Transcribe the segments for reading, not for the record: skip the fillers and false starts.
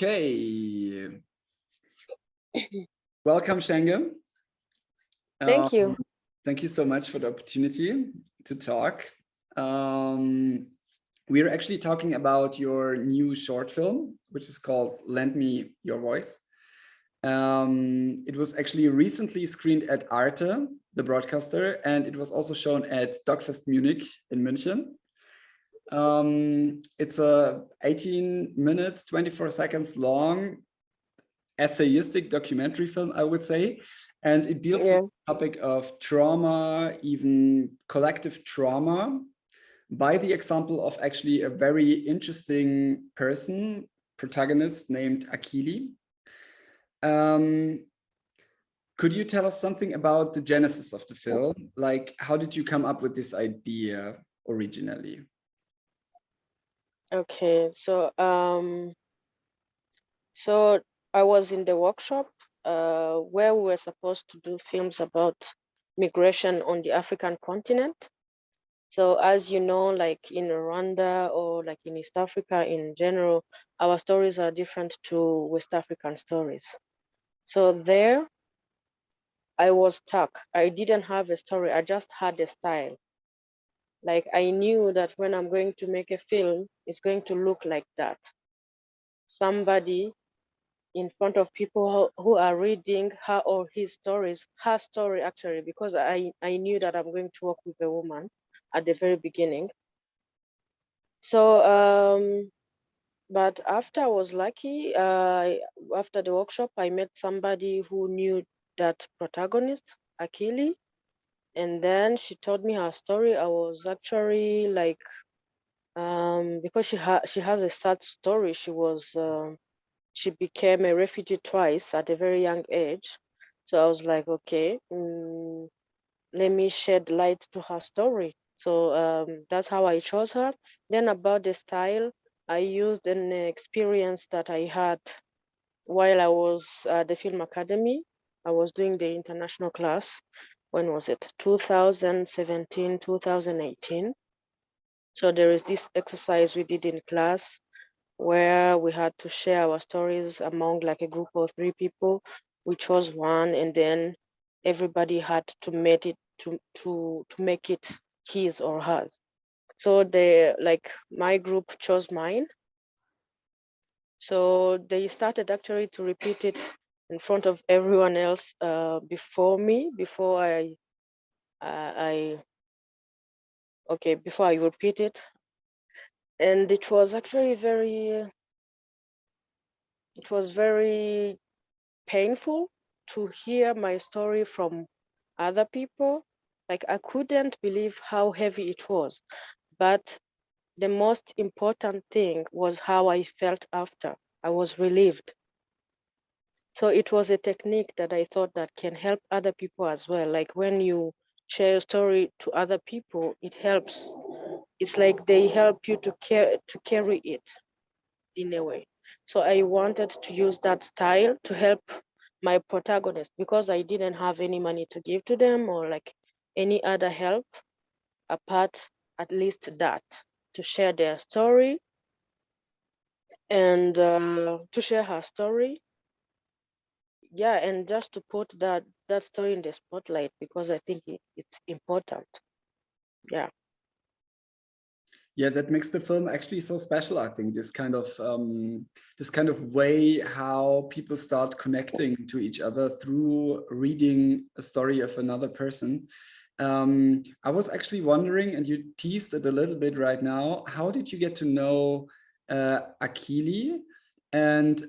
Okay. Welcome, Shenge. Thank you. Thank you so much for the opportunity to talk. We're actually talking about your new short film, which is called Lend Me Your Voice. It was actually recently screened at Arte, the broadcaster, and it was also shown at Dogfest Munich in München. It's a 18 minutes, 24 seconds long essayistic documentary film, I would say. And it deals with the topic of trauma, even collective trauma, by the example of actually a very interesting person, protagonist named Akili. Could you tell us something about the genesis of the film? Like, how did you come up with this idea originally? Okay, so I was in the workshop where we were supposed to do films about migration on the African continent. So as you know, like in Rwanda or like in East Africa in general, our stories are different to West African stories. So there, I was stuck. I didn't have a story. I just had a style. Like I knew that when I'm going to make a film, it's going to look like that. Somebody in front of people who are reading her or his stories, her story actually, because I knew that I'm going to work with a woman at the very beginning. So, but after I was lucky, after the workshop, I met somebody who knew that protagonist, Akili, and then she told me her story. I was actually like, because she has a sad story. She became a refugee twice at a very young age. So I was like, okay, let me shed light to her story. So that's how I chose her. Then about the style, I used an experience that I had while I was at the Filmakademie. I was doing the international class. When was it? 2017, 2018. So there is this exercise we did in class where we had to share our stories among like a group of 3 people. We chose one, and then everybody had to make it to make it his or hers. So my group chose mine. So they started actually to repeat it in front of everyone else before me, before I repeat it. And it was actually very painful to hear my story from other people. Like I couldn't believe how heavy it was. But the most important thing was how I felt after. I was relieved. So it was a technique that I thought that can help other people as well. Like when you share your story to other people, it helps. It's like they help you to carry it in a way. So I wanted to use that style to help my protagonist because I didn't have any money to give to them or like any other help apart at least that to share their story and to share her story. Yeah, and just to put that story in the spotlight because I think it's important. Yeah. Yeah, that makes the film actually so special. I think this kind of way how people start connecting to each other through reading a story of another person. I was actually wondering, and you teased it a little bit right now, how did you get to know Akili? And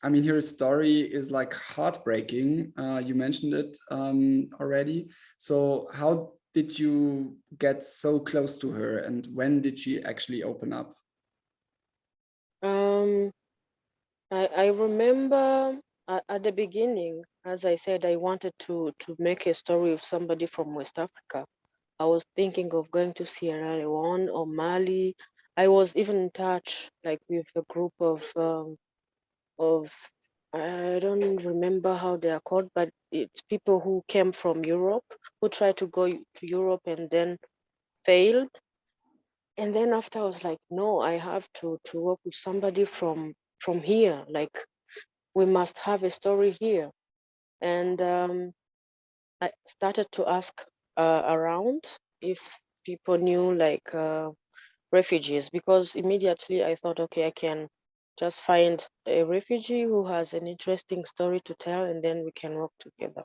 I mean, her story is like heartbreaking. You mentioned it already. So how did you get so close to her, and when did she actually open up? I remember at the beginning, as I said, I wanted to make a story of somebody from West Africa. I was thinking of going to Sierra Leone or Mali. I was even in touch like with a group of I don't remember how they are called, but it's people who came from Europe who tried to go to Europe and then failed. And then after I was like, no, I have to work with somebody from from here. Like, we must have a story here. And I started to ask around if people knew like refugees, because immediately I thought, okay, I can just find a refugee who has an interesting story to tell, and then we can work together.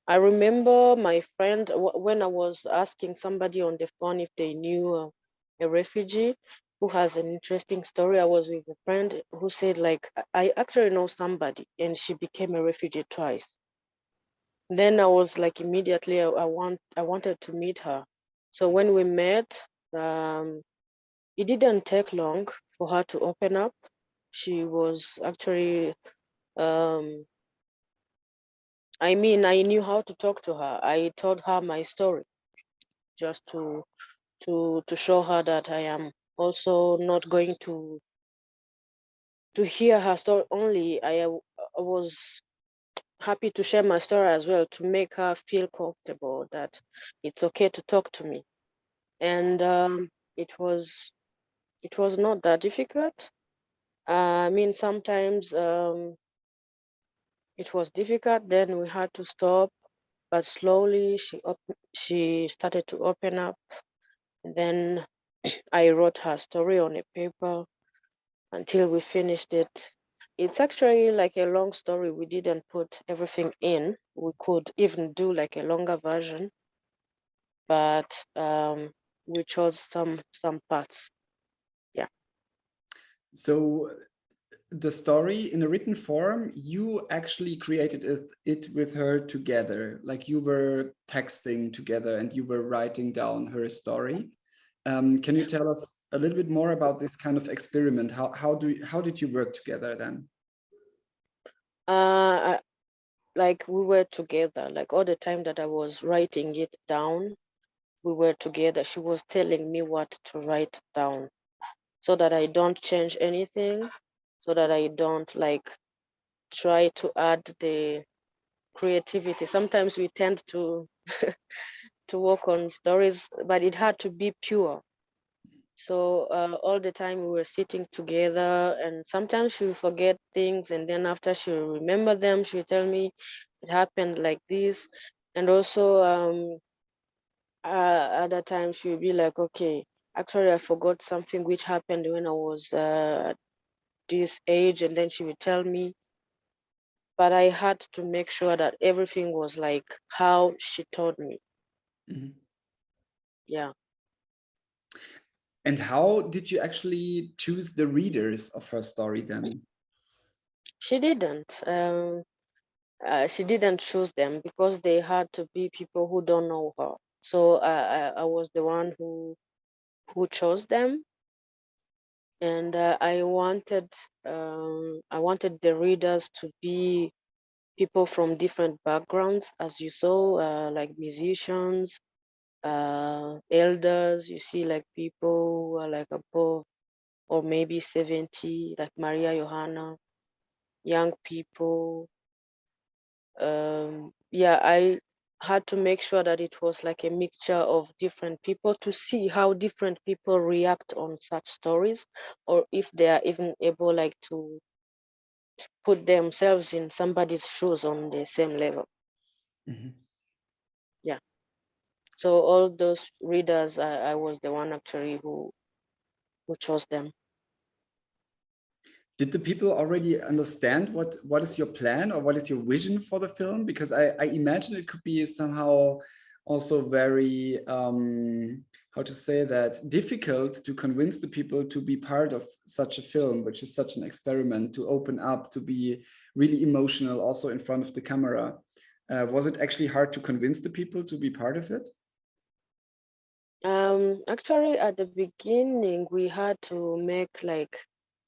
I remember my friend, when I was asking somebody on the phone if they knew a refugee who has an interesting story. I was with a friend who said, like, I actually know somebody, and she became a refugee twice. Then I was like, immediately, I wanted to meet her. So when we met, it didn't take long for her to open up. She was actually, I mean, I knew how to talk to her. I told her my story just to show her that I am also not going to hear her story only. I was happy to share my story as well, to make her feel comfortable that it's okay to talk to me. And it was it was not that difficult. I mean, sometimes it was difficult. Then we had to stop, but slowly she started to open up. And then I wrote her story on a paper until we finished it. It's actually like a long story. We didn't put everything in. We could even do like a longer version, but we chose some parts. Yeah. So the story in a written form, you actually created it with her together, like you were texting together and you were writing down her story. Can you tell us a little bit more about this kind of experiment? How did you work together then? Uh, like, we were together, like all the time that I was writing it down, we were together. She was telling me what to write down so that I don't change anything, so that I don't like try to add the creativity. Sometimes we tend to to work on stories, but it had to be pure. So all the time we were sitting together, and sometimes she would forget things, and then after she will remember them, she will tell me it happened like this. And also other times she will be like, okay, actually I forgot something which happened when I was this age, and then she will tell me. But I had to make sure that everything was like how she told me. Mhm. Yeah. And how did you actually choose the readers of her story then? She didn't. She didn't choose them because they had to be people who don't know her. So I was the one who chose them, and I wanted the readers to be people from different backgrounds, as you saw, like musicians, elders. You see, like people who are like above or maybe 70, like Maria Johanna, young people. Yeah, I had to make sure that it was like a mixture of different people to see how different people react on such stories, or if they are even able like to put themselves in somebody's shoes on the same level. Mhm. Yeah. So all those readers, I was the one actually who chose them. Did the people already understand what is your plan or what is your vision for the film? Because I imagine it could be somehow also very, how to say that, difficult to convince the people to be part of such a film, which is such an experiment, to open up, to be really emotional also in front of the camera. Was it actually hard to convince the people to be part of it? Actually, at the beginning, we had to make like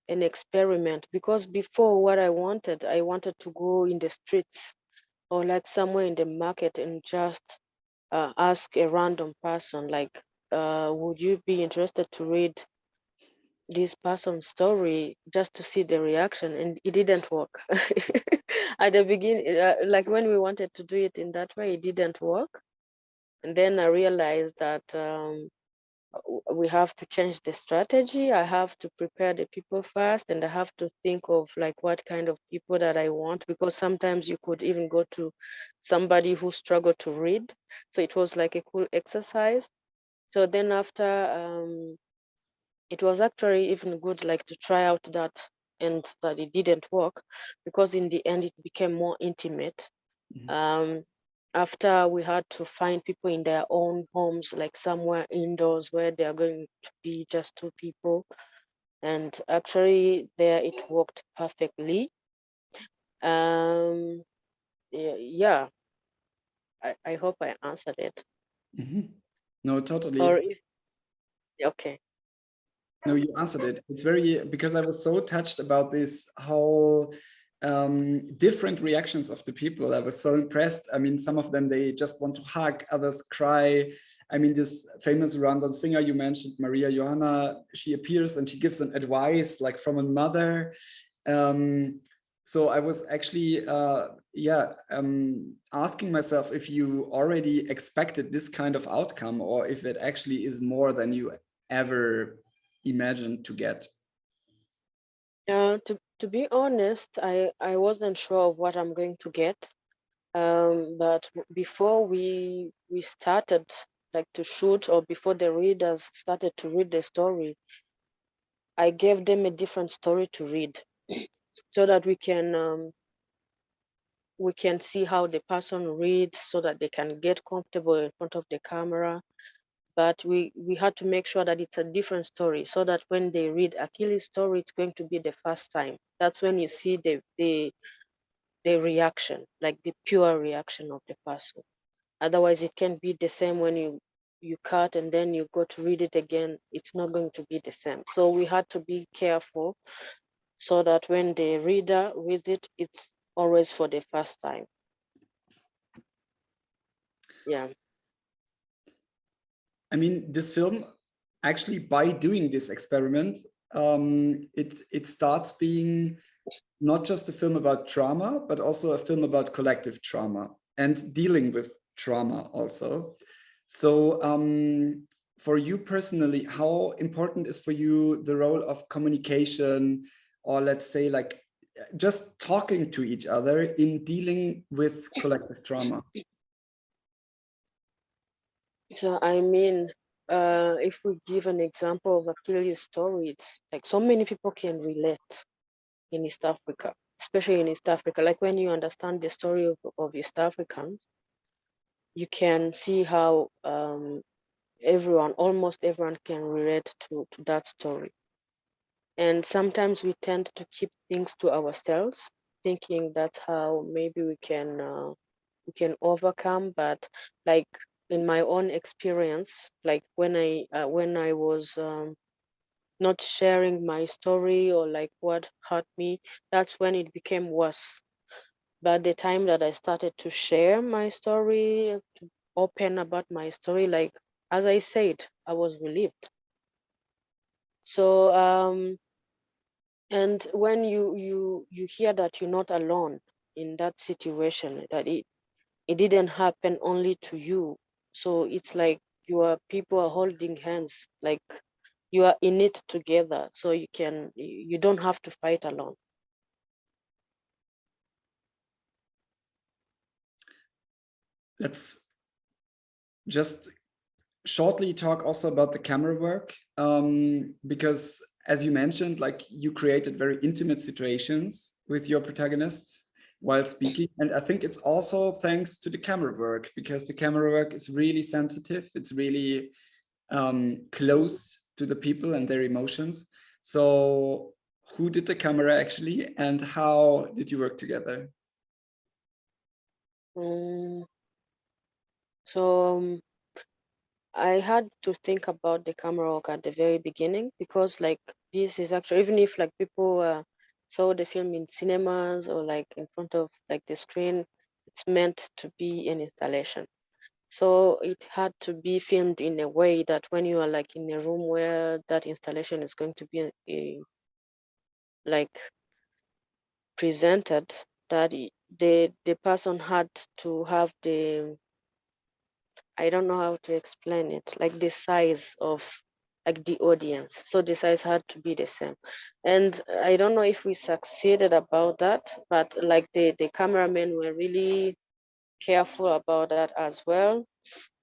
an experiment, because before, what I wanted to go in the streets or like somewhere in the market and just ask a random person, like, would you be interested to read this person's story, just to see the reaction? And it didn't work. At the beginning, like when we wanted to do it in that way, it didn't work. And then I realized that we have to change the strategy. I have to prepare the people first, and I have to think of like what kind of people that I want, because sometimes you could even go to somebody who struggled to read. So it was like a cool exercise. So then after, it was actually even good like to try out that, and that it didn't work, because in the end it became more intimate. After we had to find people in their own homes, like somewhere indoors where they are going to be just two people. And actually there it worked perfectly. Yeah, I hope I answered it. No, totally. Or if, okay. No, you answered it. It's very, because I was so touched about this whole different reactions of the people. I was so impressed. I mean, some of them, they just want to hug, others cry. I mean, this famous Rwandan singer you mentioned, Maria Johanna, she appears and she gives an advice like from a mother. So I was actually, asking myself if you already expected this kind of outcome, or if it actually is more than you ever imagined to get. To be honest, I wasn't sure of what I'm going to get. But before we started like to shoot, or before the readers started to read the story, I gave them a different story to read, so that we can see how the person reads, so that they can get comfortable in front of the camera. But we had to make sure that it's a different story, so that when they read Akili's story, it's going to be the first time. That's when you see the reaction, like the pure reaction of the person. Otherwise, it can be the same when you cut and then you go to read it again. It's not going to be the same. So we had to be careful, so that when the reader reads it, it's always for the first time. Yeah. I mean, this film, actually, by doing this experiment, it starts being not just a film about trauma, but also a film about collective trauma and dealing with trauma also. So for you personally, how important is for you the role of communication, or let's say like just talking to each other in dealing with collective trauma? So I mean, if we give an example of Achilles' story, it's like so many people can relate in East Africa, especially in East Africa. Like when you understand the story of East Africans, you can see how almost everyone can relate to that story. And sometimes we tend to keep things to ourselves, thinking that's how maybe we can overcome. But like in my own experience, like when I was not sharing my story, or like what hurt me, that's when it became worse. But the time that I started to share my story, to open about my story, like as I said, I was relieved. So and when you hear that you're not alone in that situation, that it didn't happen only to you, so it's like people are holding hands, like you are in it together, so you don't have to fight alone. Let's just shortly talk also about the camera work, because as you mentioned, like you created very intimate situations with your protagonists while speaking. And I think it's also thanks to the camera work, because the camera work is really sensitive. It's really close to the people and their emotions. So who did the camera actually, and how did you work together? So I had to think about the camera work at the very beginning, because like this is actually, even if like people saw the film in cinemas or like in front of like the screen, it's meant to be an installation. So it had to be filmed in a way that when you are like in a room where that installation is going to be like presented, that the person had to have the I don't know how to explain it, like the size of like the audience. So the size had to be the same. And I don't know if we succeeded about that, but like the cameramen were really careful about that as well.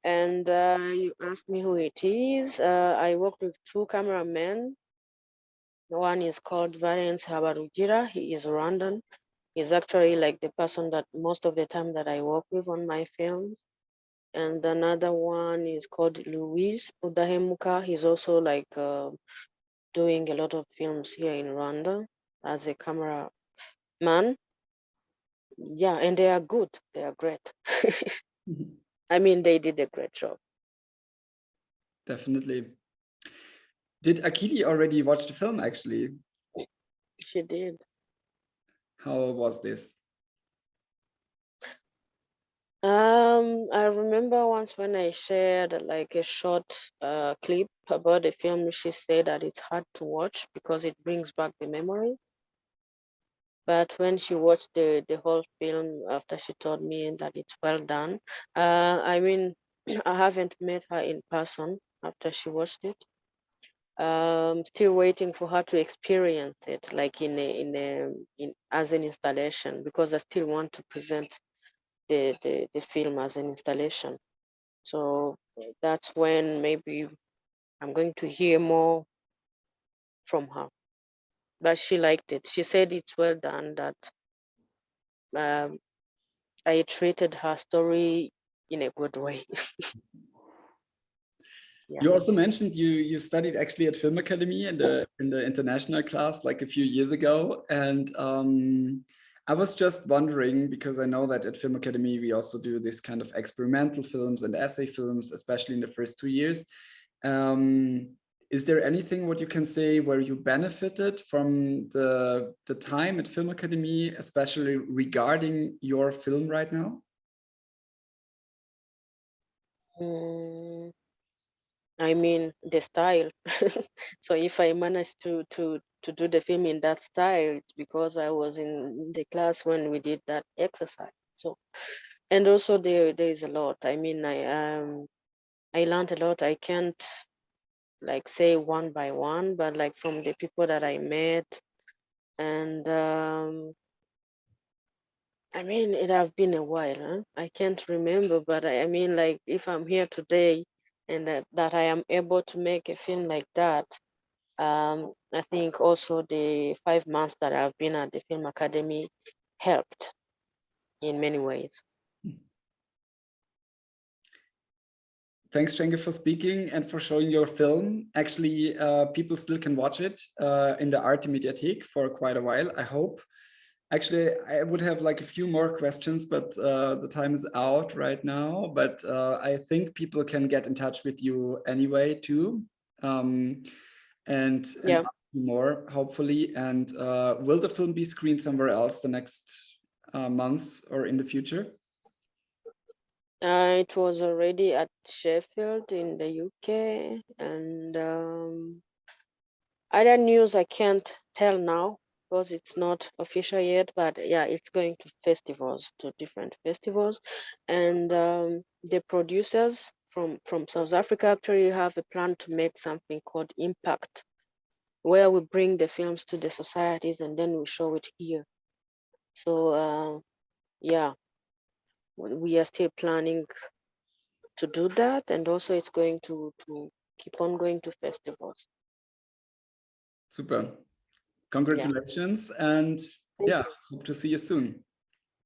And you asked me who it is. I worked with two cameramen. One is called Valence Habarugira. He is Rwandan. He's actually like the person that most of the time that I work with on my films. And another one is called Luis Udahemuka. He's also like doing a lot of films here in Rwanda as a cameraman. Yeah, and they are good. They are great. I mean, they did a great job. Definitely. Did Akili already watch the film, actually? She did. How was this? I remember once when I shared like a short clip about the film, she said that it's hard to watch because it brings back the memory. But when she watched the whole film after she told me that it's well done, I mean, I haven't met her in person after she watched it. Still waiting for her to experience it, like in as an installation, because I still want to present the film as an installation. So that's when maybe I'm going to hear more from her. But she liked it. She said it's well done, that I treated her story in a good way. Yeah. You also mentioned you studied actually at Filmakademie in the international class like a few years ago, and I was just wondering, because I know that at Filmakademie we also do this kind of experimental films and essay films, especially in the first 2 years. Is there anything what you can say where you benefited from the time at Filmakademie, especially regarding your film right now? I mean, the style. So if I managed to do the film in that style, it's because I was in the class when we did that exercise. So, and also there is a lot. I mean, I learned a lot. I can't like say one by one, but like from the people that I met, and I mean, it have been a while. Huh? I can't remember, but I mean, like if I'm here today and that I am able to make a film like that, I think also the 5 months that I've been at the Film Academy helped in many ways. Thanks, Shenge, for speaking and for showing your film. Actually, people still can watch it in the Arte Mediathek for quite a while, I hope. Actually, I would have like a few more questions, but the time is out right now. But I think people can get in touch with you anyway too, and Yeah. ask you more, hopefully. And will the film be screened somewhere else the next months or in the future? It was already at Sheffield in the UK, and other news I can't tell now because it's not official yet. But yeah, it's going to festivals, to different festivals, and the producers from South Africa actually have a plan to make something called Impact, where we bring the films to the societies and then we show it here. So yeah, we are still planning to do that, and also it's going to keep on going to festivals. Super. Congratulations, and yeah, hope to see you soon.